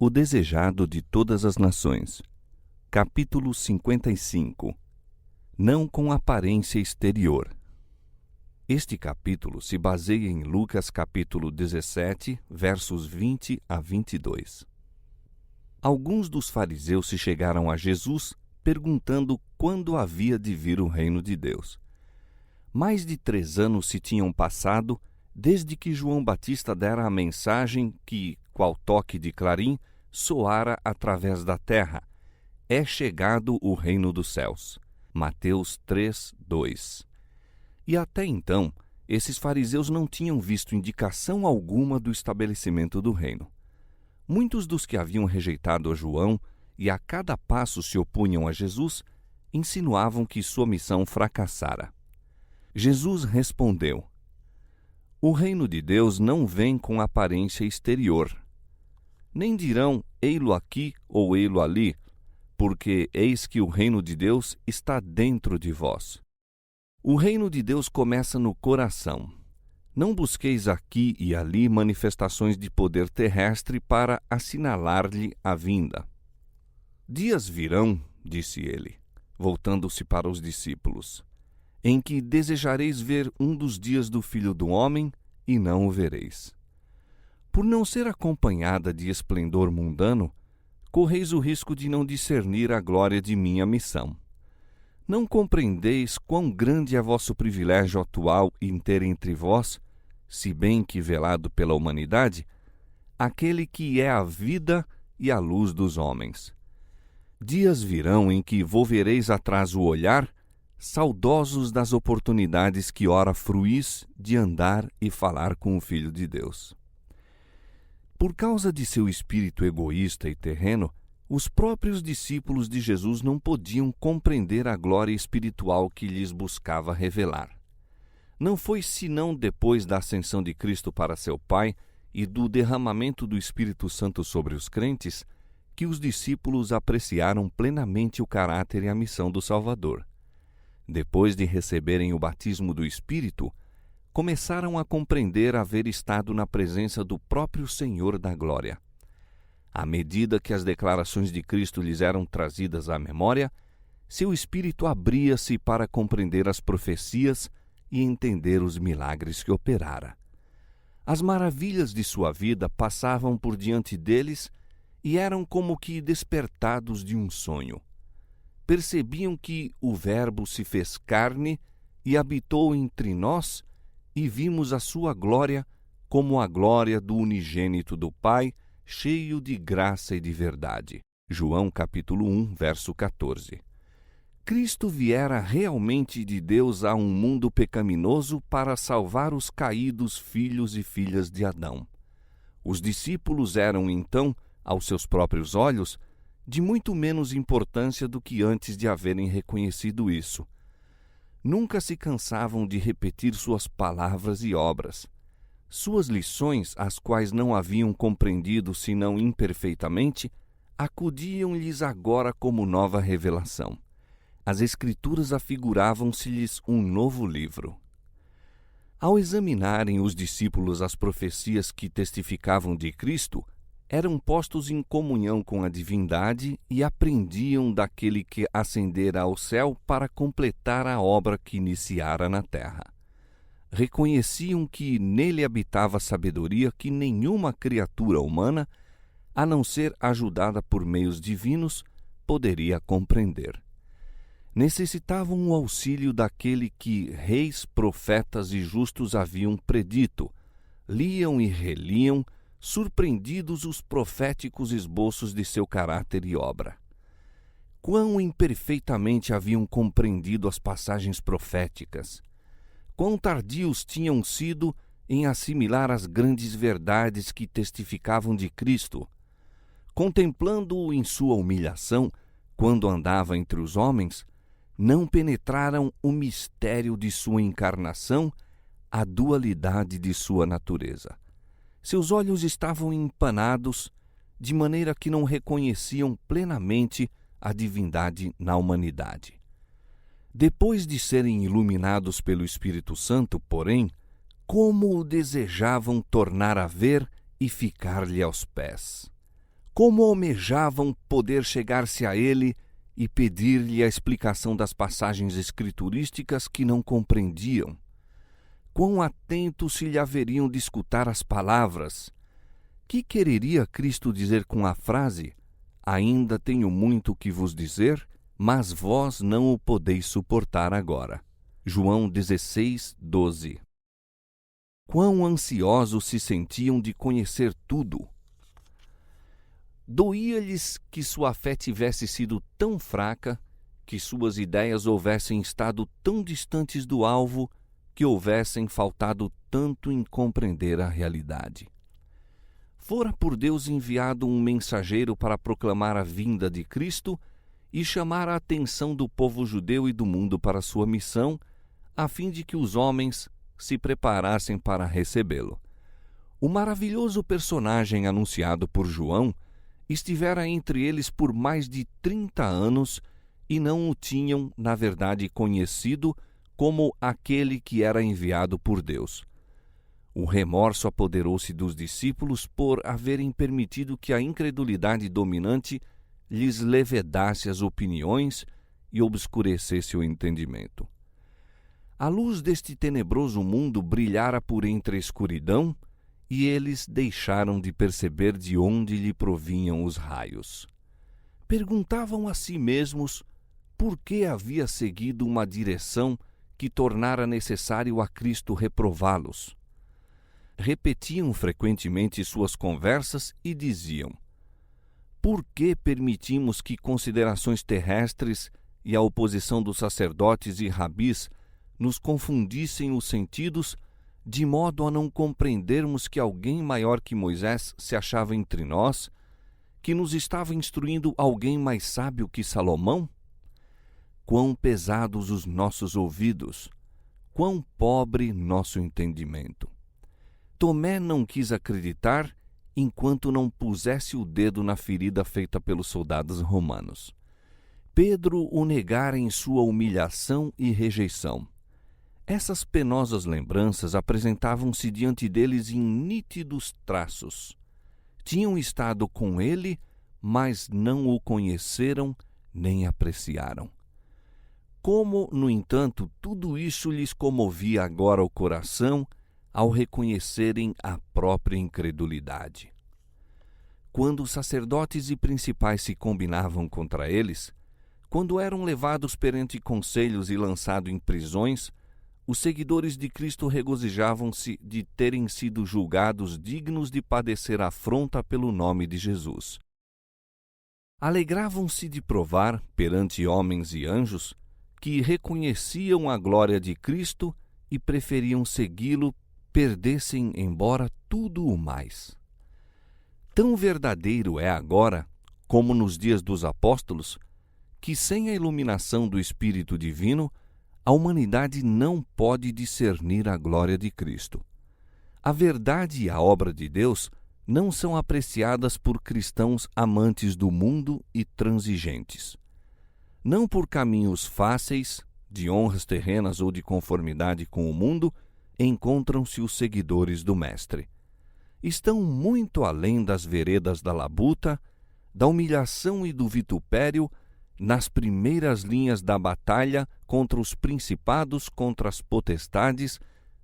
O desejado de todas as nações. Capítulo 55. Não com aparência exterior. Este capítulo se baseia em Lucas capítulo 17, versos 20 a 22. Alguns dos fariseus se chegaram a Jesus perguntando quando havia de vir o reino de Deus. Mais de 3 anos se tinham passado desde que João Batista dera a mensagem que, qual toque de clarim, soara através da terra: é chegado o reino dos céus. Mateus 3, 2. E até então, esses fariseus não tinham visto indicação alguma do estabelecimento do reino. Muitos dos que haviam rejeitado a João e a cada passo se opunham a Jesus, insinuavam que sua missão fracassara. Jesus respondeu: o reino de Deus não vem com aparência exterior. Nem dirão, ei-lo aqui ou ei-lo ali, porque eis que o reino de Deus está dentro de vós. O reino de Deus começa no coração. Não busqueis aqui e ali manifestações de poder terrestre para assinalar-lhe a vinda. Dias virão, disse ele, voltando-se para os discípulos, em que desejareis ver um dos dias do Filho do Homem e não o vereis. Por não ser acompanhada de esplendor mundano, correis o risco de não discernir a glória de minha missão. Não compreendeis quão grande é vosso privilégio atual em ter entre vós, se bem que velado pela humanidade, aquele que é a vida e a luz dos homens. Dias virão em que volvereis atrás o olhar, saudosos das oportunidades que ora fruís de andar e falar com o Filho de Deus. Por causa de seu espírito egoísta e terreno, os próprios discípulos de Jesus não podiam compreender a glória espiritual que lhes buscava revelar. Não foi senão depois da ascensão de Cristo para seu Pai e do derramamento do Espírito Santo sobre os crentes que os discípulos apreciaram plenamente o caráter e a missão do Salvador. Depois de receberem o batismo do Espírito, começaram a compreender haver estado na presença do próprio Senhor da Glória. À medida que as declarações de Cristo lhes eram trazidas à memória, seu espírito abria-se para compreender as profecias e entender os milagres que operara. As maravilhas de sua vida passavam por diante deles e eram como que despertados de um sonho. Percebiam que o Verbo se fez carne e habitou entre nós, e vimos a sua glória como a glória do unigênito do Pai, cheio de graça e de verdade. João capítulo 1, verso 14. Cristo viera realmente de Deus a um mundo pecaminoso para salvar os caídos filhos e filhas de Adão. Os discípulos eram, então, aos seus próprios olhos, de muito menos importância do que antes de haverem reconhecido isso. Nunca se cansavam de repetir suas palavras e obras. Suas lições, as quais não haviam compreendido senão imperfeitamente, acudiam-lhes agora como nova revelação. As Escrituras afiguravam-se-lhes um novo livro. Ao examinarem os discípulos as profecias que testificavam de Cristo, eram postos em comunhão com a divindade e aprendiam daquele que ascendera ao céu para completar a obra que iniciara na terra. Reconheciam que nele habitava sabedoria que nenhuma criatura humana, a não ser ajudada por meios divinos, poderia compreender. Necessitavam o auxílio daquele que reis, profetas e justos haviam predito, liam e reliam, surpreendidos os proféticos esboços de seu caráter e obra. Quão imperfeitamente haviam compreendido as passagens proféticas! Quão tardios tinham sido em assimilar as grandes verdades que testificavam de Cristo! Contemplando-o em sua humilhação, quando andava entre os homens, não penetraram o mistério de sua encarnação, a dualidade de sua natureza. Seus olhos estavam empanados, de maneira que não reconheciam plenamente a divindade na humanidade. Depois de serem iluminados pelo Espírito Santo, porém, como o desejavam tornar a ver e ficar-lhe aos pés. Como almejavam poder chegar-se a ele e pedir-lhe a explicação das passagens escriturísticas que não compreendiam. Quão atentos se lhe haveriam de escutar as palavras. Que quereria Cristo dizer com a frase: ainda tenho muito que vos dizer, mas vós não o podeis suportar agora. João 16:12. Quão ansiosos se sentiam de conhecer tudo. Doía-lhes que sua fé tivesse sido tão fraca, que suas ideias houvessem estado tão distantes do alvo, que houvessem faltado tanto em compreender a realidade. Fora por Deus enviado um mensageiro para proclamar a vinda de Cristo e chamar a atenção do povo judeu e do mundo para sua missão, a fim de que os homens se preparassem para recebê-lo. O maravilhoso personagem anunciado por João estivera entre eles por mais de 30 anos e não o tinham, na verdade, conhecido como aquele que era enviado por Deus. O remorso apoderou-se dos discípulos por haverem permitido que a incredulidade dominante lhes levedasse as opiniões e obscurecesse o entendimento. A luz deste tenebroso mundo brilhara por entre a escuridão, e eles deixaram de perceber de onde lhe provinham os raios. Perguntavam a si mesmos por que havia seguido uma direção que tornara necessário a Cristo reprová-los. Repetiam frequentemente suas conversas e diziam: por que permitimos que considerações terrestres e a oposição dos sacerdotes e rabis nos confundissem os sentidos, de modo a não compreendermos que alguém maior que Moisés se achava entre nós, que nos estava instruindo alguém mais sábio que Salomão? Quão pesados os nossos ouvidos, quão pobre nosso entendimento. Tomé não quis acreditar enquanto não pusesse o dedo na ferida feita pelos soldados romanos. Pedro o negara em sua humilhação e rejeição. Essas penosas lembranças apresentavam-se diante deles em nítidos traços. Tinham estado com ele, mas não o conheceram nem apreciaram. Como, no entanto, tudo isso lhes comovia agora o coração ao reconhecerem a própria incredulidade. Quando os sacerdotes e principais se combinavam contra eles, quando eram levados perante conselhos e lançados em prisões, os seguidores de Cristo regozijavam-se de terem sido julgados dignos de padecer afronta pelo nome de Jesus. Alegravam-se de provar, perante homens e anjos, que reconheciam a glória de Cristo e preferiam segui-lo, perdessem embora tudo o mais. Tão verdadeiro é agora, como nos dias dos apóstolos, que sem a iluminação do Espírito Divino, a humanidade não pode discernir a glória de Cristo. A verdade e a obra de Deus não são apreciadas por cristãos amantes do mundo e transigentes. Não por caminhos fáceis, de honras terrenas ou de conformidade com o mundo, encontram-se os seguidores do Mestre. Estão muito além das veredas da labuta, da humilhação e do vitupério, nas primeiras linhas da batalha contra os principados, contra as potestades,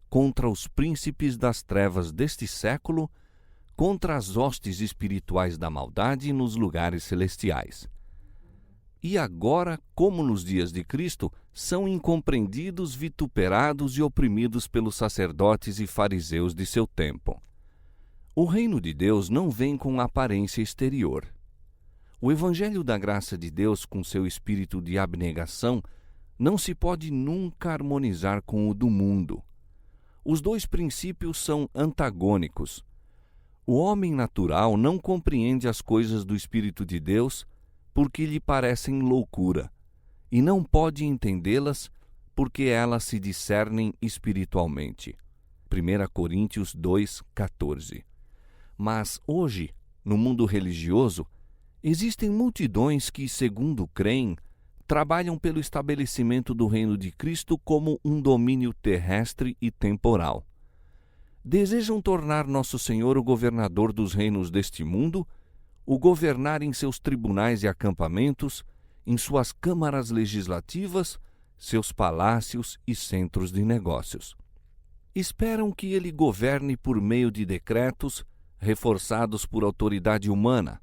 contra os príncipes das trevas deste século, contra as hostes espirituais da maldade nos lugares celestiais. E agora, como nos dias de Cristo, são incompreendidos, vituperados e oprimidos pelos sacerdotes e fariseus de seu tempo. O reino de Deus não vem com aparência exterior. O Evangelho da graça de Deus, com seu espírito de abnegação, não se pode nunca harmonizar com o do mundo. Os dois princípios são antagônicos. O homem natural não compreende as coisas do Espírito de Deus porque lhe parecem loucura, e não pode entendê-las porque elas se discernem espiritualmente. 1 Coríntios 2,14. Mas hoje, no mundo religioso, existem multidões que, segundo creem, trabalham pelo estabelecimento do reino de Cristo como um domínio terrestre e temporal. Desejam tornar Nosso Senhor o governador dos reinos deste mundo, o governar em seus tribunais e acampamentos, em suas câmaras legislativas, seus palácios e centros de negócios. Esperam que ele governe por meio de decretos, reforçados por autoridade humana.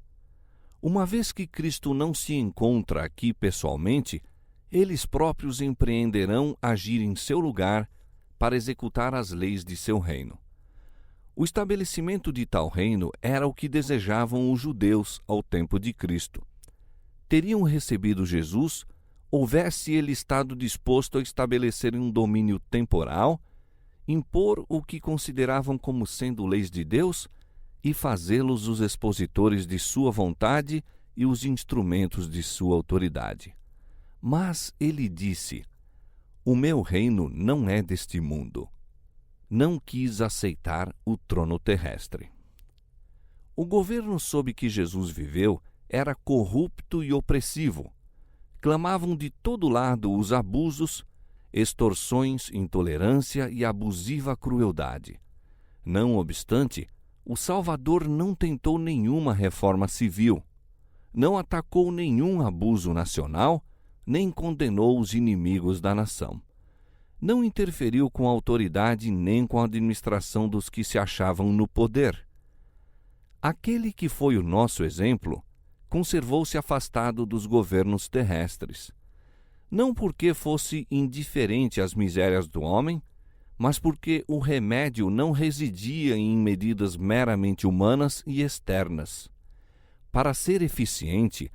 Uma vez que Cristo não se encontra aqui pessoalmente, eles próprios empreenderão agir em seu lugar para executar as leis de seu reino. O estabelecimento de tal reino era o que desejavam os judeus ao tempo de Cristo. Teriam recebido Jesus, houvesse ele estado disposto a estabelecer um domínio temporal, impor o que consideravam como sendo leis de Deus e fazê-los os expositores de sua vontade e os instrumentos de sua autoridade. Mas ele disse: o meu reino não é deste mundo. Não quis aceitar o trono terrestre. O governo sob que Jesus viveu era corrupto e opressivo. Clamavam de todo lado os abusos, extorsões, intolerância e abusiva crueldade. Não obstante, o Salvador não tentou nenhuma reforma civil, não atacou nenhum abuso nacional, nem condenou os inimigos da nação. Não interferiu com a autoridade nem com a administração dos que se achavam no poder. Aquele que foi o nosso exemplo conservou-se afastado dos governos terrestres. Não porque fosse indiferente às misérias do homem, mas porque o remédio não residia em medidas meramente humanas e externas. Para ser eficiente,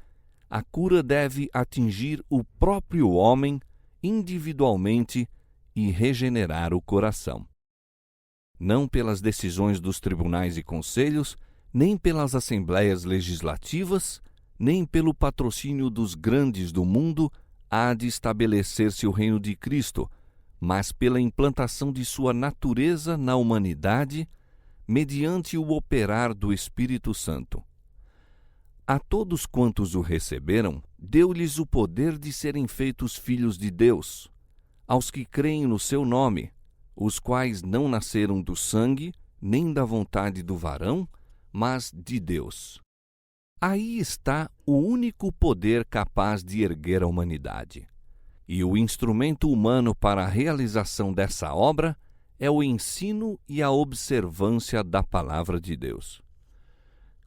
a cura deve atingir o próprio homem individualmente e regenerar o coração. Não pelas decisões dos tribunais e conselhos, nem pelas assembleias legislativas, nem pelo patrocínio dos grandes do mundo há de estabelecer-se o reino de Cristo, mas pela implantação de sua natureza na humanidade, mediante o operar do Espírito Santo. A todos quantos o receberam, deu-lhes o poder de serem feitos filhos de Deus, aos que creem no seu nome, os quais não nasceram do sangue, nem da vontade do varão, mas de Deus. Aí está o único poder capaz de erguer a humanidade. E o instrumento humano para a realização dessa obra é o ensino e a observância da palavra de Deus.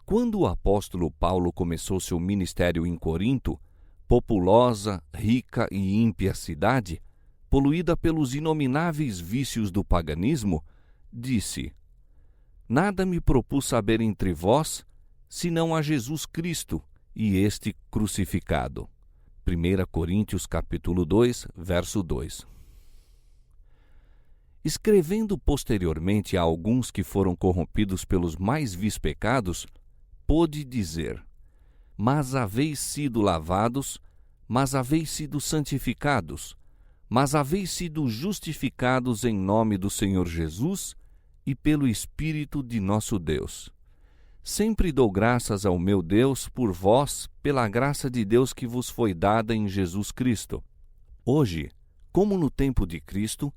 Quando o apóstolo Paulo começou seu ministério em Corinto, populosa, rica e ímpia cidade, poluída pelos inomináveis vícios do paganismo, disse: nada me propus saber entre vós, senão a Jesus Cristo e este crucificado. 1 Coríntios capítulo 2, verso 2. Escrevendo posteriormente a alguns que foram corrompidos pelos mais vis pecados, pôde dizer: mas haveis sido lavados, mas haveis sido santificados, mas haveis sido justificados em nome do Senhor Jesus e pelo Espírito de nosso Deus. Sempre dou graças ao meu Deus por vós, pela graça de Deus que vos foi dada em Jesus Cristo. Hoje, como no tempo de Cristo,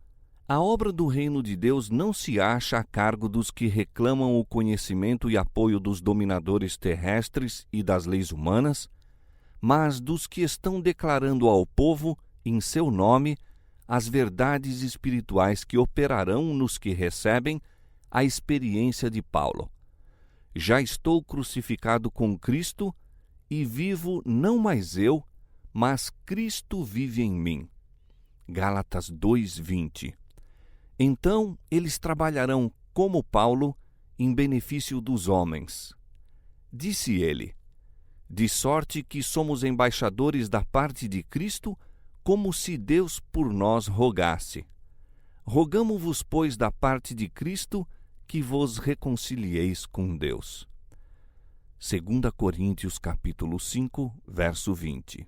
a obra do reino de Deus não se acha a cargo dos que reclamam o conhecimento e apoio dos dominadores terrestres e das leis humanas, mas dos que estão declarando ao povo, em seu nome, as verdades espirituais que operarão nos que recebem a experiência de Paulo. Já estou crucificado com Cristo e vivo não mais eu, mas Cristo vive em mim. Gálatas 2:20. Então eles trabalharão como Paulo em benefício dos homens. Disse ele: de sorte que somos embaixadores da parte de Cristo, como se Deus por nós rogasse. Rogamo-vos, pois, da parte de Cristo, que vos reconcilieis com Deus. 2 Coríntios capítulo 5, verso 20.